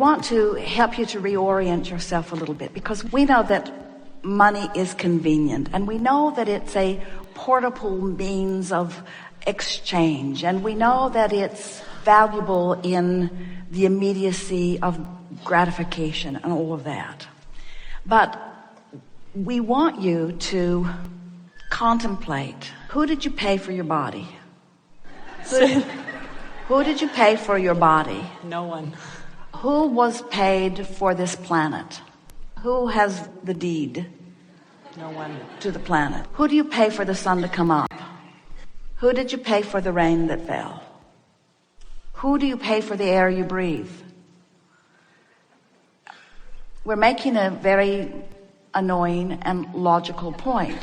I want to help you to reorient yourself a little bit, because we know that money is convenient, and we know that it's a portable means of exchange, and we know that it's valuable in the immediacy of gratification and all of that. But we want you to contemplate, who did you pay for your body? Who did you pay for your body? No one. Who was paid for this planet? Who has the deed? No one. To the planet. Who do you pay for the sun to come up? Who did you pay for the rain that fell? Who do you pay for the air you breathe? We're making a very annoying and logical point.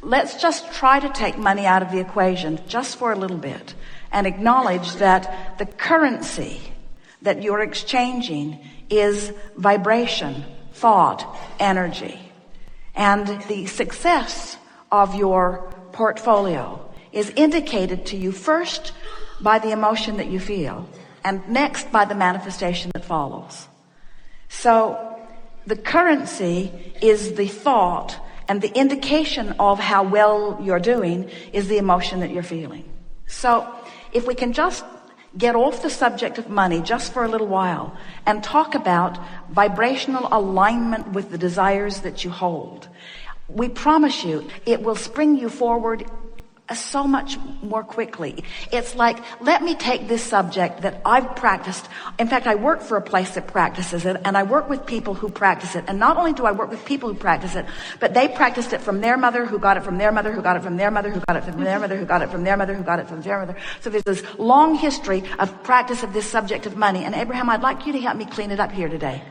Let's just try to take money out of the equation just for a little bit and acknowledge that the currency that you're exchanging is vibration, thought, energy. And the success of your portfolio is indicated to you first by the emotion that you feel, and next by the manifestation that follows. So the currency is the thought, and the indication of how well you're doing is the emotion that you're feeling. So if we can just get off the subject of money just for a little while and talk about vibrational alignment with the desires that you hold, we promise you it will spring you forward so much more quickly. It's like, let me take this subject that I've practiced. In fact, I work for a place that practices it, and I work with people who practice it. And not only do I work with people who practice it, but they practiced it from their mother, who got it from their mother, who got it from their mother, who got it from their mother, who got it from their mother, who got it from their mother. So there's this long history of practice of this subject of money. And Abraham, I'd like you to help me clean it up here today.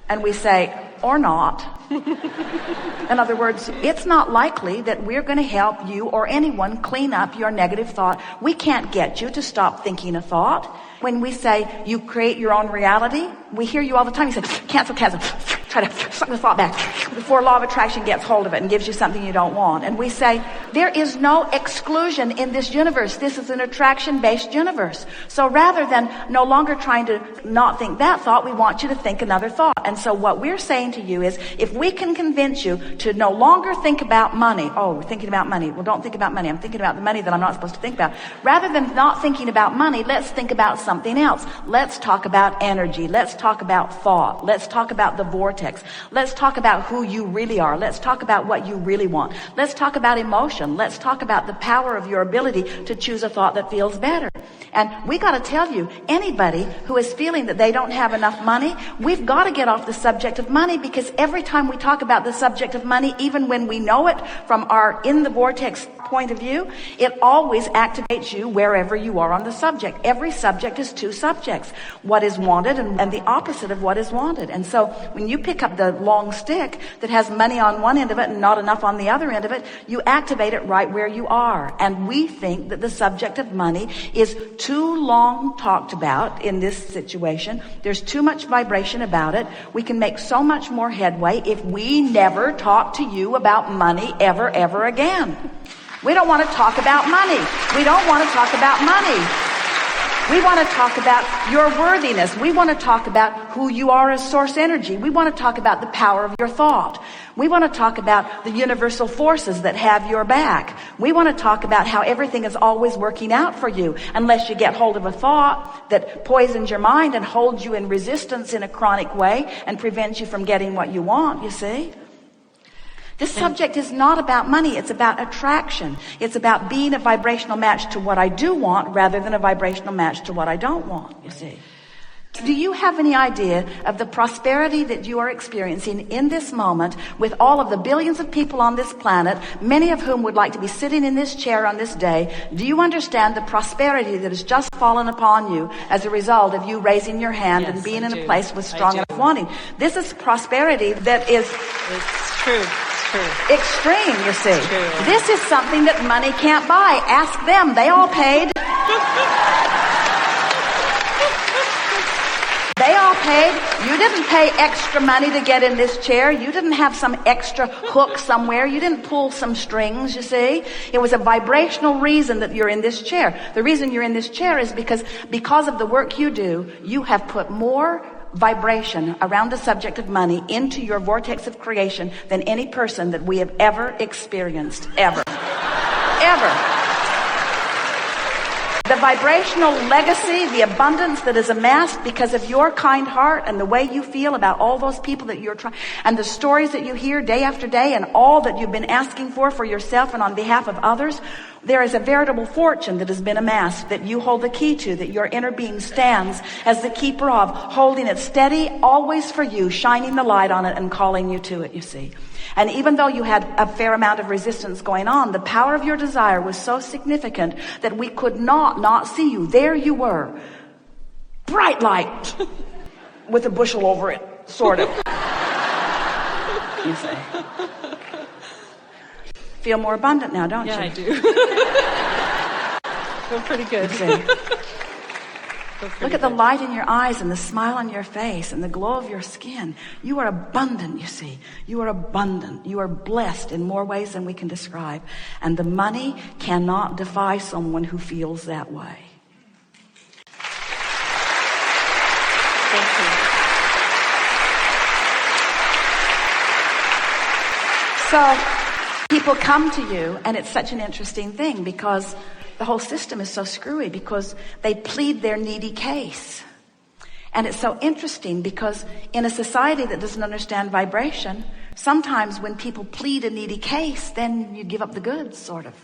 And we say, or not. In other words, it's not likely that we're going to help you or anyone clean up your negative thought. We can't get you to stop thinking a thought. When we say you create your own reality, we hear you all the time. You say, cancel. Try to suck the thought back before law of attraction gets hold of it and gives you something you don't want. And we say, there is no exclusion in this universe. This is an attraction-based universe. So rather than no longer trying to not think that thought, we want you to think another thought. And so what we're saying to you is, if we can convince you to no longer think about money. Oh, we're thinking about money. Well, don't think about money. I'm thinking about the money that I'm not supposed to think about. Rather than not thinking about money, let's think about something else. Let's talk about energy. Let's talk about thought. Let's talk about the vortex. Let's talk about who you really are. Let's talk about what you really want. Let's talk about emotion. Let's talk about the power of your ability to choose a thought that feels better. And we got to tell you, anybody who is feeling that they don't have enough money, we've got to get off the subject of money, because every time we talk about the subject of money, even when we know it from our in the vortex point of view, it always activates you wherever you are on the subject. Every subject is two subjects, what is wanted and the opposite of what is wanted. And so when you pick up the long stick that has money on one end of it and not enough on the other end of it, you activate it right where you are. And we think that the subject of money is too long talked about in this situation. There's too much vibration about it. We can make so much more headway if we never talk to you about money ever again. We don't want to talk about money. We don't want to talk about money. We want to talk about your worthiness. We want to talk about who you are as source energy. We want to talk about the power of your thought. We want to talk about the universal forces that have your back. We want to talk about how everything is always working out for you, unless you get hold of a thought that poisons your mind and holds you in resistance in a chronic way and prevents you from getting what you want, you see. This subject is not about money. It's about attraction. It's about being a vibrational match to what I do want rather than a vibrational match to what I don't want, you see. Do you have any idea of the prosperity that you are experiencing in this moment with all of the billions of people on this planet, many of whom would like to be sitting in this chair on this day? Do you understand the prosperity that has just fallen upon you as a result of you raising your hand and being in a place with strong enough wanting? This is prosperity that is... It's true. Extreme, you see. This is something that money can't buy. Ask them. They all paid. They all didn't pay extra money to get in this chair. You didn't have some extra hook somewhere. You didn't pull some strings, you see. It was a vibrational reason that you're in this chair. The reason you're in this chair is because of the work you do, you have put more vibration around the subject of money into your vortex of creation than any person that we have ever experienced. Ever. Ever. The vibrational legacy, the abundance that is amassed because of your kind heart and the way you feel about all those people that you're trying, and the stories that you hear day after day, and all that you've been asking for yourself and on behalf of others, there is a veritable fortune that has been amassed that you hold the key to, that your inner being stands as the keeper of, holding it steady, always for you, shining the light on it and calling you to it, you see. And even though you had a fair amount of resistance going on, the power of your desire was so significant that we could not see you. There you were. Bright light with a bushel over it, sort of. You say. Feel more abundant now, don't you? Yeah, I do. Feel pretty good. Look at the light in your eyes and the smile on your face and the glow of your skin. You are abundant, you see. You are abundant. You are blessed in more ways than we can describe. And the money cannot defy someone who feels that way. Thank you. So people come to you, and it's such an interesting thing because the whole system is so screwy, because they plead their needy case. And it's so interesting because in a society that doesn't understand vibration, sometimes when people plead a needy case, then you give up the goods, sort of.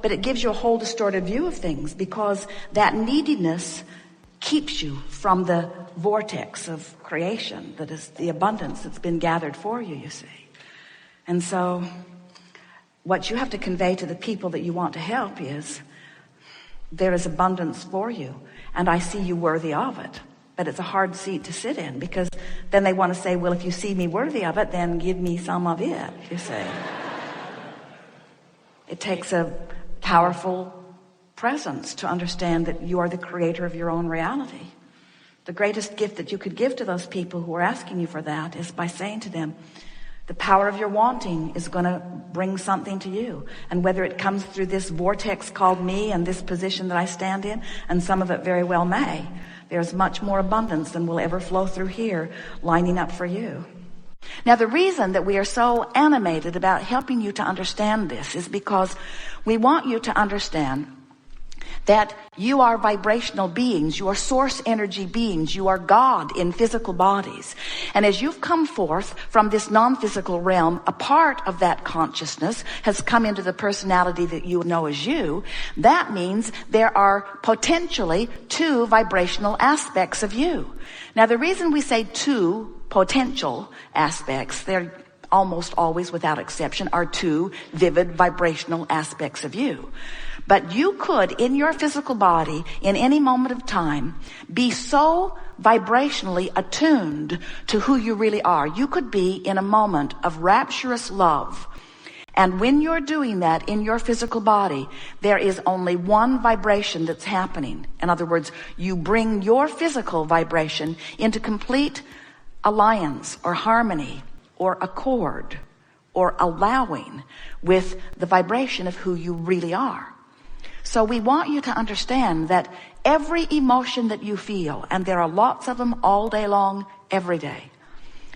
But it gives you a whole distorted view of things, because that neediness keeps you from the vortex of creation that is the abundance that's been gathered for you, you see. And so what you have to convey to the people that you want to help is, there is abundance for you, and I see you worthy of it. But it's a hard seat to sit in, because then they want to say, well, if you see me worthy of it, then give me some of it, you say. It takes a powerful presence to understand that you are the creator of your own reality. The greatest gift that you could give to those people who are asking you for that is by saying to them, the power of your wanting is going to bring something to you. And whether it comes through this vortex called me and this position that I stand in, and some of it very well may, there's much more abundance than will ever flow through here lining up for you. Now, the reason that we are so animated about helping you to understand this is because we want you to understand that you are vibrational beings, you are source energy beings, you are God in physical bodies. And as you've come forth from this non-physical realm, a part of that consciousness has come into the personality that you know as you. That means there are potentially two vibrational aspects of you. Now, the reason we say two potential aspects, they're almost always without exception, are two vivid vibrational aspects of you. But you could, in your physical body, in any moment of time, be so vibrationally attuned to who you really are. You could be in a moment of rapturous love. And when you're doing that in your physical body, there is only one vibration that's happening. In other words, you bring your physical vibration into complete alliance or harmony or accord or allowing with the vibration of who you really are. So we want you to understand that every emotion that you feel, and there are lots of them all day long, every day,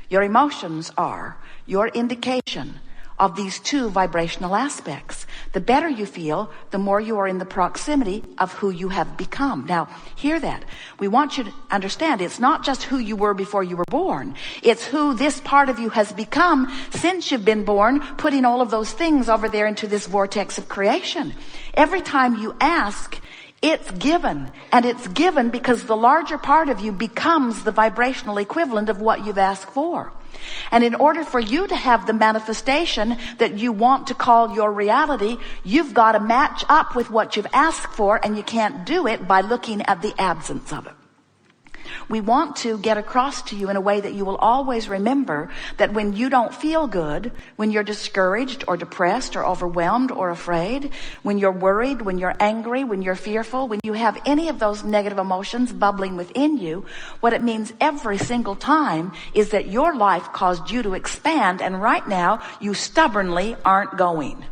your emotions are your indication of these two vibrational aspects. The better you feel, the more you are in the proximity of who you have become. Now, hear that. We want you to understand it's not just who you were before you were born. It's who this part of you has become since you've been born, putting all of those things over there into this vortex of creation. Every time you ask, it's given. And it's given because the larger part of you becomes the vibrational equivalent of what you've asked for. And in order for you to have the manifestation that you want to call your reality, you've got to match up with what you've asked for, and you can't do it by looking at the absence of it. We want to get across to you in a way that you will always remember that when you don't feel good, when you're discouraged or depressed or overwhelmed or afraid, when you're worried, when you're angry, when you're fearful, when you have any of those negative emotions bubbling within you, what it means every single time is that your life caused you to expand, and right now you stubbornly aren't going.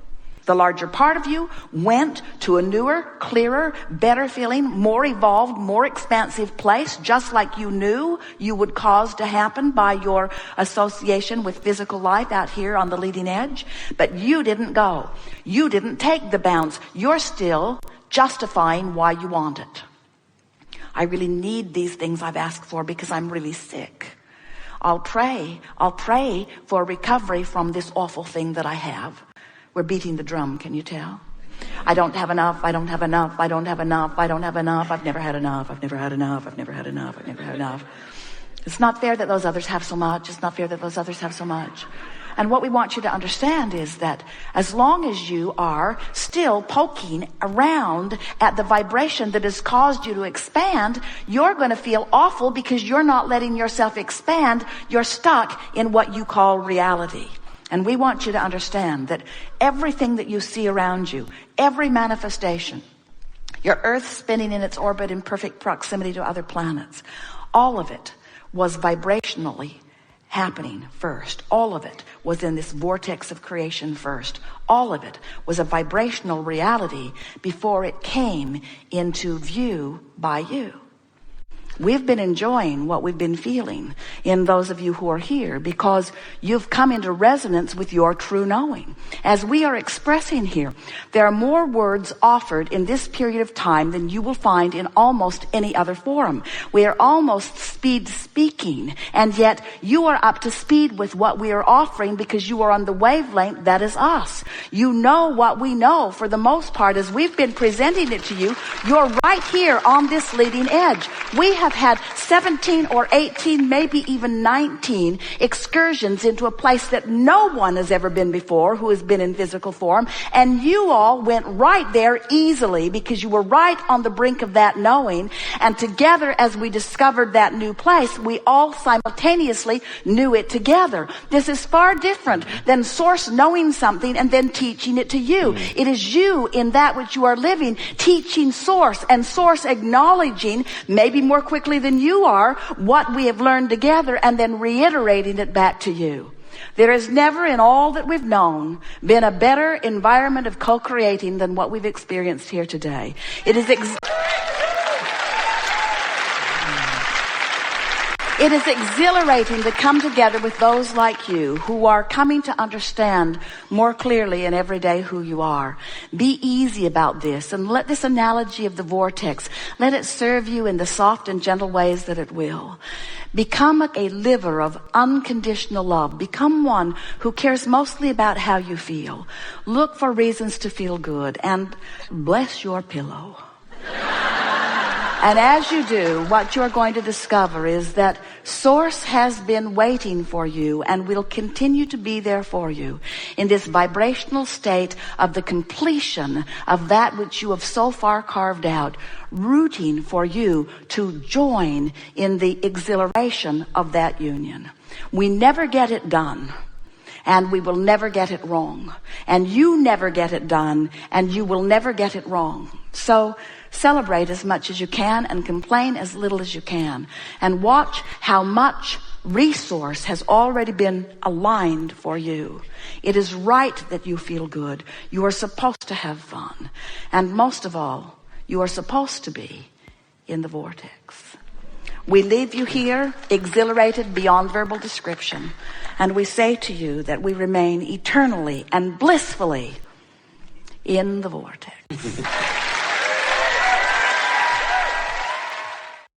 The larger part of you went to a newer, clearer, better feeling, more evolved, more expansive place, just like you knew you would cause to happen by your association with physical life out here on the leading edge. But you didn't go. You didn't take the bounce. You're still justifying why you want it. I really need these things I've asked for because I'm really sick. I'll pray for recovery from this awful thing that I have. We're beating the drum, can you tell? I don't have enough, I don't have enough, I don't have enough, I don't have enough, I've never had enough, I've never had enough, I've never had enough, I've never had enough. It's not fair that those others have so much. It's not fair that those others have so much. And what we want you to understand is that as long as you are still poking around at the vibration that has caused you to expand, you're going to feel awful because you're not letting yourself expand. You're stuck in what you call reality. And we want you to understand that everything that you see around you, every manifestation, your Earth spinning in its orbit in perfect proximity to other planets, all of it was vibrationally happening first. All of it was in this vortex of creation first. All of it was a vibrational reality before it came into view by you. We've been enjoying what we've been feeling in those of you who are here because you've come into resonance with your true knowing. As we are expressing here, there are more words offered in this period of time than you will find in almost any other forum. We are almost speed speaking, and yet you are up to speed with what we are offering because you are on the wavelength that is us. You know what we know for the most part as we've been presenting it to you. You're right here on this leading edge. We have had 17 or 18, maybe even 19 excursions into a place that no one has ever been before who has been in physical form. And you all went right there easily because you were right on the brink of that knowing. And together, as we discovered that new place, we all simultaneously knew it together. This is far different than Source knowing something and then teaching it to you. It is you in that which you are living, teaching Source, and Source acknowledging, maybe more quickly than you are, what we have learned together and then reiterating it back to you. There has never in all that we've known been a better environment of co-creating than what we've experienced here today. It is It is exhilarating to come together with those like you who are coming to understand more clearly in every day who you are. Be easy about this and let this analogy of the vortex, let it serve you in the soft and gentle ways that it will. Become a liver of unconditional love. Become one who cares mostly about how you feel. Look for reasons to feel good and bless your pillow. And as you do, what you're going to discover is that Source has been waiting for you and will continue to be there for you in this vibrational state of the completion of that which you have so far carved out, rooting for you to join in the exhilaration of that union. We never get it done. And we will never get it wrong. And you never get it done. And you will never get it wrong. So celebrate as much as you can and complain as little as you can. And watch how much resource has already been aligned for you. It is right that you feel good. You are supposed to have fun. And most of all, you are supposed to be in the vortex. We leave you here exhilarated beyond verbal description. And we say to you that we remain eternally and blissfully in the vortex.